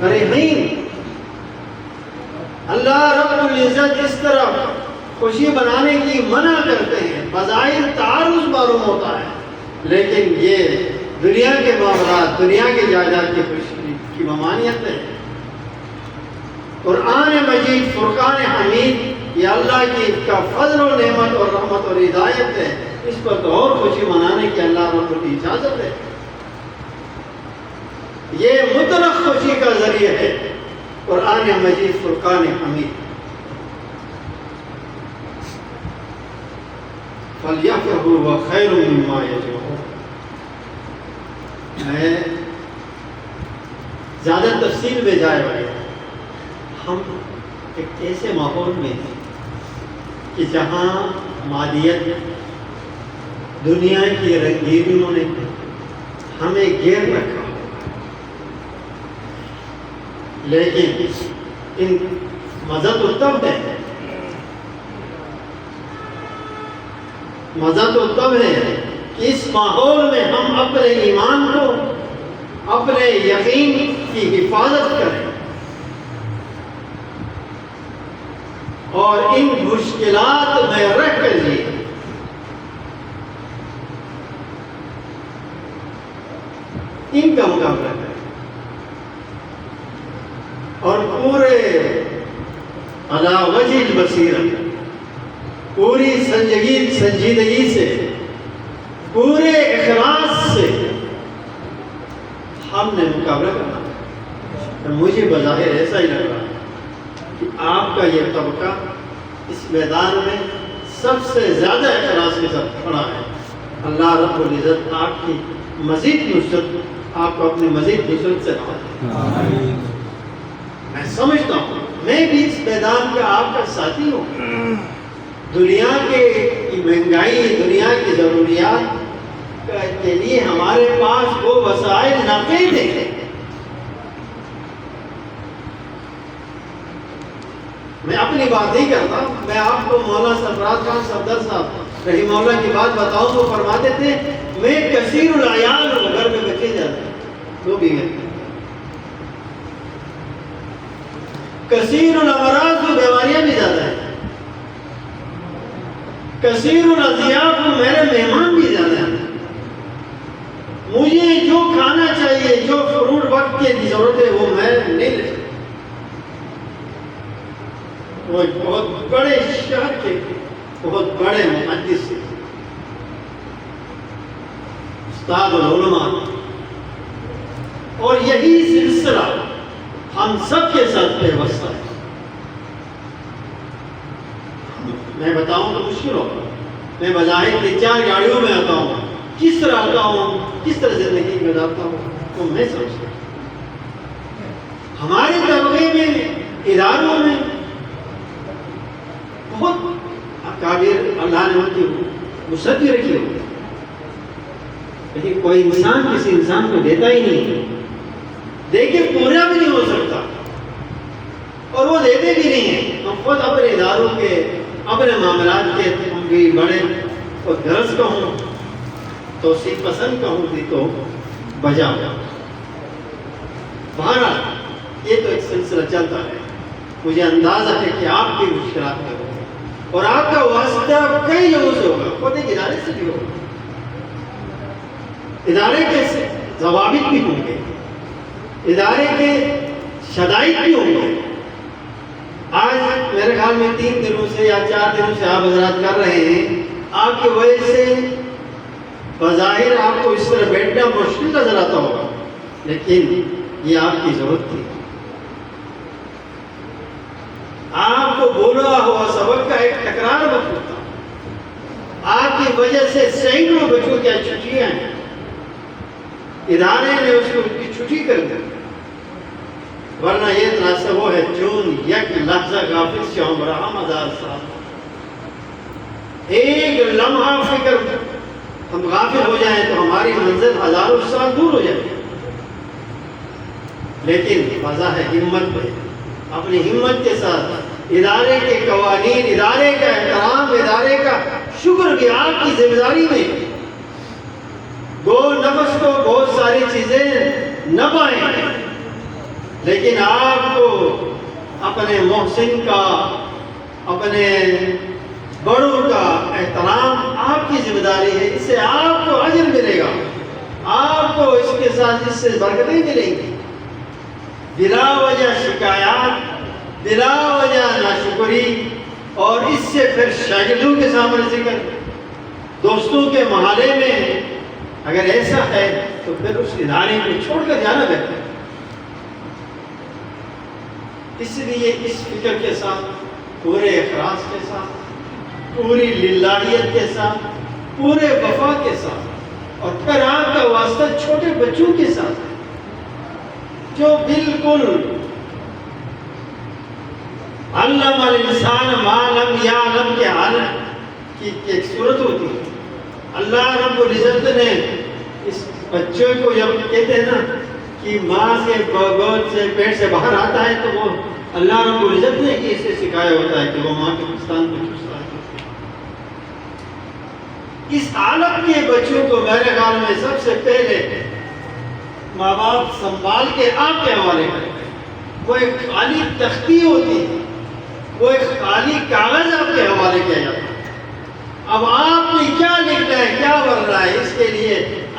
فرحین۔ اللہ رب العزت اس طرح خوشی بنانے کی منع کرتے ہیں، بظاہر تعارض معلوم ہوتا ہے، لیکن یہ دنیا کے معاملات، دنیا کے جائیداد کی خوشی کی ممانعت ہے۔ قرآن مجید فرقان حمید یہ اللہ کی کا فضل و نعمت اور رحمت اور ہدایت ہے، اس پر تو اور خوشی منانے کی اللہ رب کی اجازت ہے۔ یہ مطلق خوشی کا ذریعہ ہے قرآن مجید فرقان حمید۔ فَلْيَفْرَحُوا وَخَيْرٌ مِّمَّا يَجْمَعُونَ۔ میں زیادہ تفصیل میں جائے بغیر ہم ایک ایسے ماحول میں ہیں کہ جہاں مادیت، دنیا کی رنگینیوں نے ہمیں گھیر رکھا، لیکن ان مزہ تو تب ہے، مزہ تو تب ہے کہ اس ماحول میں ہم اپنے ایمان کو، اپنے یقین کی حفاظت کریں اور ان مشکلات میں رہ کر جیے۔ ان کا مقابلہ کریں اور پورے علی وجہ البصیرہ، پوری سنجیدگی سے، پورے اخلاص سے ہم نے مقابلہ کرنا ہے۔ مجھے بظاہر ایسا ہی لگ رہا ہے کہ آپ کا یہ طبقہ اس میدان میں سب سے زیادہ اخلاص کے ساتھ کھڑا ہے۔ اللہ رب العزت آپ کی مزید نصرت، آپ کو اپنی مزید نصرت سے نوازے۔ میں سمجھتا ہوں میں بھی اس میدان کا آپ کا ساتھی ہوں۔ دنیا کی مہنگائی، دنیا کی ضروریات کے لیے ہمارے پاس وہ وسائل ناقید ہیں۔ میں اپنی بات نہیں کرتا، میں آپ کو مولانا سرفراز خان صفدر صاحب رحمہ اللہ کی بات بتاؤں تو فرماتے تھے میں کثیر العیال ہوں، گھر میں بچے جاتے ہیں، دو بیوے، کثیر الامراض، بیماریاں بھی زیادہ ہیں، کثیر الاضیاف، میرے مہمان بھی زیادہ ہیں، مجھے جو کھانا چاہیے، جو فروٹ وقت کی ضرورت ہے وہ میں نہیں لے سکتا۔ وہ ایک بہت بڑے شہر کے بہت بڑے محدث ہیں، استاد العلماء، اور یہی سلسلہ ہم سب کے ساتھ پیوستہ ہے۔ میں بتاؤں تو مشکل ہوگا، میں بظاہر 3-4 گاڑیوں میں آتا ہوں، کس طرح آتا ہوں، کس طرح زندگی گزارتا ہوں تو میں سمجھتا ہوں۔ ہمارے طبقے میں، اداروں میں بہت اکابر اللہ نے ان کی وسعت بھی رکھی ہوئی، لیکن کوئی انسان کسی انسان کو دیتا ہی نہیں، دے کے پورا بھی نہیں ہو سکتا، اور وہ دیتے بھی نہیں ہیں۔ ہم خود اپنے اداروں کے، اپنے معاملات کے، ہم بھی بڑے اور درس کہوں توسیع پسند کہوں بھی تو بجا ہوا۔ بہرحال یہ تو ایک سلسلہ چلتا ہے، مجھے اندازہ ہے کہ آپ کی مشکلات میں ہوگا اور آپ کا واسطہ کئی جگہوں سے ہوگا، خود ایک ادارے سے بھی ہوگا، ادارے کے ضوابط بھی ہوں گے، ادارے کے شدائد بھی ہوں گے۔ آج میرے خیال میں 3 دنوں سے یا 4 دنوں سے آپ حضرات کر رہے ہیں، آپ کی وجہ سے بظاہر آپ کو اس طرح بیٹھنا مشکل نظر آتا ہوگا، لیکن یہ آپ کی ضرورت تھی۔ آپ کو بولا ہوا سبق کا ایک تکرار وقت ہوتا، آپ کی وجہ سے سینکڑوں بچوں کی چھٹیاں ہیں، ادارے نے اس کو کی چھٹی کر دی، ورنہ یہ تناسب وہ ہے چون یک لحظہ غافل سے عمرہ 1000 سال، ایک لمحہ فکر ہم غافل ہو جائیں تو ہماری منزل ہزاروں سال دور ہو جائے۔ لیکن فضا ہے ہمت پہ، اپنی ہمت کے ساتھ ادارے کے قوانین، ادارے کا احترام، ادارے کا شکر بھی آپ کی ذمہ داری میں، گو نفس کو بہت ساری چیزیں نہ پائیں، لیکن آپ کو اپنے محسن کا، اپنے بڑوں کا احترام آپ کی ذمہ داری ہے، اس سے آپ کو اجر ملے گا، آپ کو اس کے ساتھ اس سے برکتیں ملیں گی۔ بلا وجہ شکایات، بلا وجہ ناشکری، اور اس سے پھر شاگردوں کے سامنے ذکر، دوستوں کے محلے میں اگر ایسا ہے تو پھر اس ادارے کو چھوڑ کر جانا بہتر ہے۔ اس لیے اس فکر کے ساتھ، پورے اخلاص کے ساتھ، پوری للہیت کے ساتھ، پورے وفا کے ساتھ، اور پھر آپ کا واسطہ چھوٹے بچوں کے ساتھ ہے جو بالکل علم الانسان ما لم یعلم کے عالم کی ایک صورت ہوتی ہے۔ اللہ رب العزت نے اس بچوں کو جب کہتے ہیں نا کہ ماں سے گود سے پیٹ سے باہر آتا ہے تو وہ اللہ رب العزت نے اسے سکھایا ہوتا ہے کہ وہ ماں کے پستان کو چوستا ہے۔ اس عالم کے بچوں کو میرے خیال میں سب سے پہلے ماں باپ سنبھال کے آپ کے حوالے کریں۔ وہ ایک خالی تختی ہوتی ہے، وہ ایک خالی کاغذ آپ کے حوالے کیا جاتا ہے۔ اب آپ نے کیا لکھنا ہے، کیا بننا ہے، اس کے لیے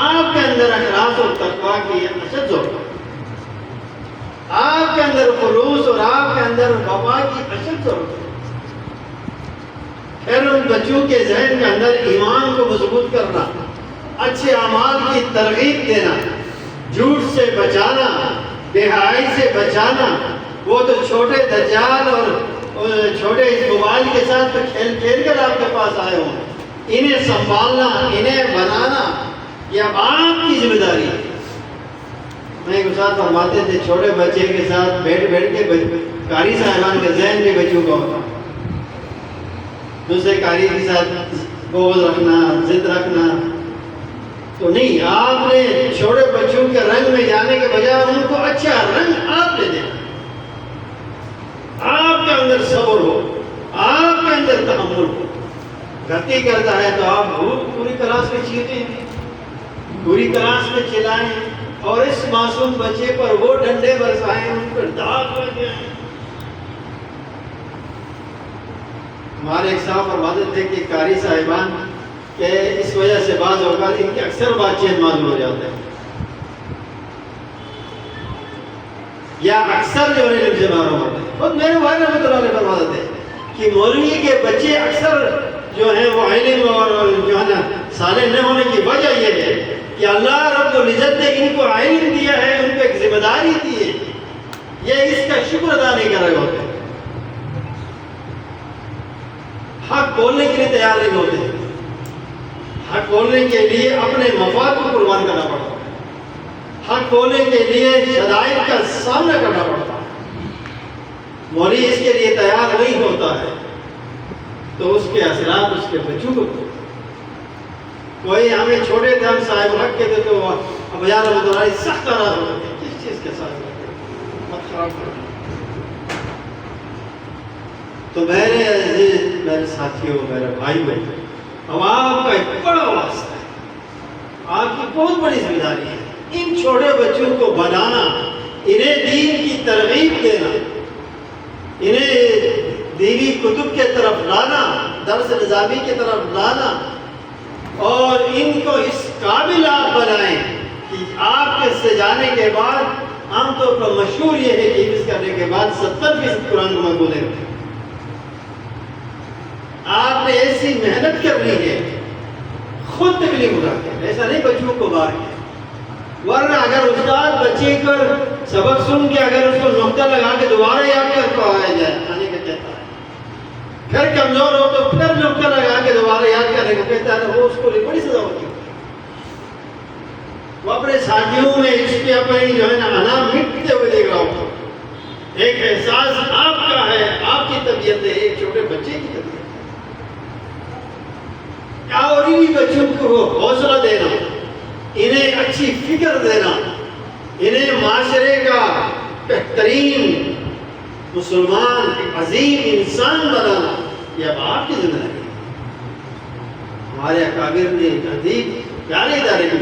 آپ کے اندر اخلاص اور تقویٰ کی اشد ضرورت ہے، آپ کے اندر خلوص اور آپ کے اندر وفا کی اشد ضرورت ہے۔ پھر ان بچوں کے ذہن کے اندر ایمان کو مضبوط کرنا، اچھے اعمال کی ترغیب دینا، جھوٹ سے بچانا، بے حیائی سے بچانا۔ وہ تو چھوٹے دجال اور چھوٹے موبائل کے ساتھ تو کھیل کھیل کر آپ کے پاس آئے ہوں، انہیں سنبھالنا، انہیں بنانا یہ اب آپ کی ذمہ داری ہے۔ میں ایک استاد فرماتے تھے چھوٹے بچے کے ساتھ بیٹھ کے قاری صاحبان کے ذہن میں بچوں کا ہوتا، دوسرے قاری کے ساتھ بغض رکھنا، ضد رکھنا تو نہیں۔ آپ نے چھوٹے بچوں کے رنگ میں جانے کے بجائے ان کو اچھا رنگ آپ نے دینا، آپ کے اندر صبر ہو، آپ کے اندر تحمل ہو۔ غلطی کرتا ہے تو آپ پوری کلاس میں چیخیں، پوری کلاس میں چلائیں، اور اس معصوم بچے پر وہ ڈنڈے برسائیں، ان پر داغ لگے۔ ہمارے ایک صاحب فرماتے تھے کہ قاری صاحبان کہ اس وجہ سے بعض اوقات ان کے اکثر بات چیت معلوم ہو جاتے ہیں، یا اکثر جو علم سے محروم ہوتے ہیں۔ خود میرے بھائی رحمۃ اللہ علیہ فرماتے تھے کہ مولوی کے بچے اکثر جو ہیں وہ علم اور جو ہے نا صالح نہ ہونے کی وجہ یہ ہے کہ اللہ رب العزت نے ان کو علم دیا ہے، ان کو ایک ذمہ داری دی ہے، یہ اس کا شکر ادا نہیں کر رہے ہوتے، حق بولنے کے لیے تیار نہیں ہوتے، حق بولنے کے لیے اپنے مفاد کو قربان کرنا پڑتا ہے، حق بولنے کے لیے شدائد کا سامنا کرنا پڑتا ہے۔ مولوی اس کے لیے تیار نہیں ہوتا ہے تو اس کے اثرات اس کے بچوں کو کوئی ہمیں چھوٹے تھے، ہم صاحب رکھ کے تھے تو اب یار مدرائی سخت ناراض ہوتے ہیں، کس چیز کے ساتھ مت خراب کرنا۔ تو میرے عزیز، میرے ساتھیوں، میرے بھائی بہن، اب آپ کا ایک بڑا واسطہ ہے، آپ کی بہت بڑی ذمہ داری ہے ان چھوٹے بچوں کو بنانا، انہیں دین کی ترغیب دینا، انہیں دینی کتب کے طرف لانا، درس نظامی کی طرف لانا، اور ان کو اس قابل آپ بنائیں کہ آپ کے سے جانے کے بعد عام طور پر مشہور یہ ہے کہ حفظ کرنے کے بعد 70% قرآن کو محفوظ ہے۔ آپ نے ایسی محنت کرنی ہے، خود تکلیف اٹھا کے، ایسا نہیں بچوں کو بار کے، ورنہ اگر استاد بچے کر سبق سن کے اگر اس کو نقطہ لگا کے دوبارہ یاد کر کو آیا جائے آنے کا کہتا ہے، پھر کمزور ہو تو پھر نقطہ لگا کے دوبارہ یاد کرنے کو کہتا ہے، وہ اس کو بڑی سزا ہوتی ہے۔ وہ اپنے ساتھیوں میں اس کے اپنی جو ہے نا انا مٹتے ہوئے دیکھ رہا ہوتا، ایک احساس آپ کا ہے، آپ کی طبیعت ہے، ایک چھوٹے بچے کی طبیعت ہے، اور انہی بچوں کو حوصلہ دینا، انہیں اچھی فکر دینا، انہیں معاشرے کا بہترین مسلمان عظیم انسان بنانا، یہ اب آپ کی ذمہ داری ہے۔ ہمارے اکابر نے ایک عظیم پیارے ادارے کی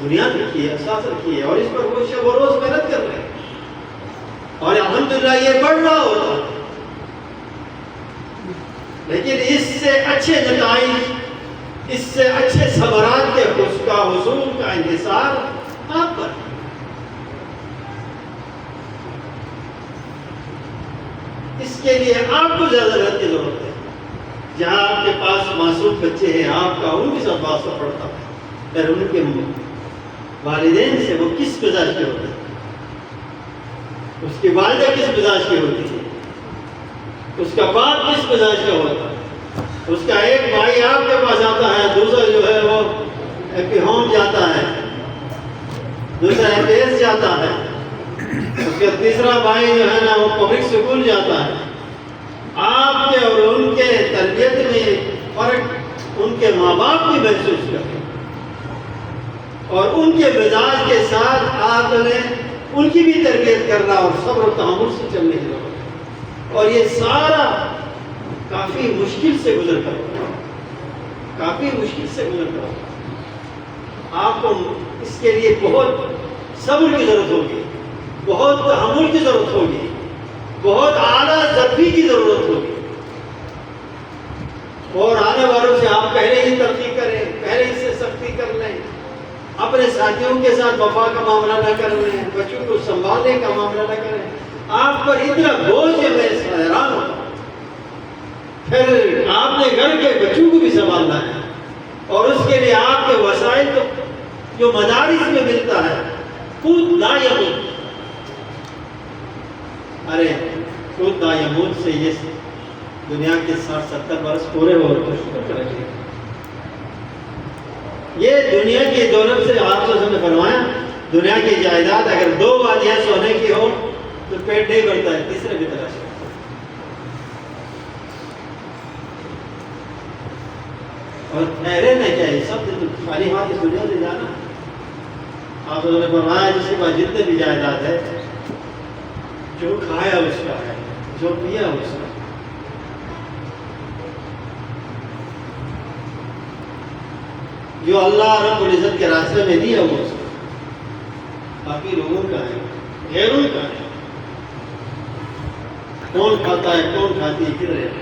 بنیاد رکھی ہے، اساس رکھی ہے، اور اس پر وہ شب و روز محنت کر رہے ہیں۔ الحمدللہ یہ بڑھ رہا ہوتا، لیکن اس سے اچھے نتائج، اس سے اچھے ثمرات کے کا حصول کا انحصار آپ پر۔ اس کے لیے آپ کو زیادہ محنت کی ضرورت ہے۔ جہاں آپ کے پاس معصوم بچے ہیں، آپ کا ان کے ساتھ واسطہ پڑتا ہے، پھر ان کے والدین سے وہ کس مزاج کے ہوتے ہیں، اس کی والدہ کس مزاج کی ہوتی ہے، اس کا باپ کس مزاج کا ہوتا ہے، اس کا ایک بھائی آپ کے پاس آتا ہے، دوسرا جو ہے وہ ایپی ہوم جاتا ہے، دوسرا ایپی ایس جاتا ہے، اس کا تیسرا بھائی جو ہے نا وہ پبلک اسکول جاتا ہے۔ آپ کے اور ان کے تربیت میں فرق ان کے ماں باپ بھی محسوس کرتے، اور ان کے مزاج کے ساتھ آپ نے ان کی بھی تربیت کرنا اور صبر و تحمل سے چلنے کی ضرورت ہے۔ اور یہ سارا کافی مشکل سے گزر کر ہوگا، کافی مشکل سے گزر کر ہوگا۔ آپ کو اس کے لیے بہت صبر کی ضرورت ہوگی، بہت تحمل کی ضرورت ہوگی، بہت اعلیٰ ضبطی کی ضرورت ہوگی، اور آنے والوں سے آپ پہلے ہی ترقی کریں، پہلے ہی سے سختی کر لیں، اپنے ساتھیوں کے ساتھ وفا کا معاملہ نہ کر لیں، بچوں کو سنبھالنے کا معاملہ نہ کریں۔ آپ پر اتنا بوجھ ہے، میں حیران ہوتا ہوں۔ پھر آپ نے گھر کے بچوں کو بھی سنبھالنا ہے، اور اس کے لیے آپ کے وسائل تو جو مدارس میں ملتا ہے، خود لا یموت، ارے خود لا یموت سے یہ دنیا کے 60-70 برس پورے ہو تو شکر کریں گے۔ یہ دنیا کی دولت سے آپ نے فرمایا، دنیا کی جائیداد اگر 2 وادیاں سونے کی ہو تو پیٹ نہیں بھرتا ہے، تیسرے بھی تلاش کرتا ہے۔ اور ٹھہرے نہ چاہیے، سب خالی ہاتھ اس دنیا سے جانا۔ آپ نے فرمایا جس کے پاس جتنے بھی جائیداد ہے، جو کھایا اس کا ہے، جو پیا اس کا، جو اللہ رب العزت کے راستے میں دیا وہ اس کا، باقی لوگوں کا ہے، غیروں کا ہے۔ کون کھاتا ہے، کون کھاتی ہے، کدھر ہے؟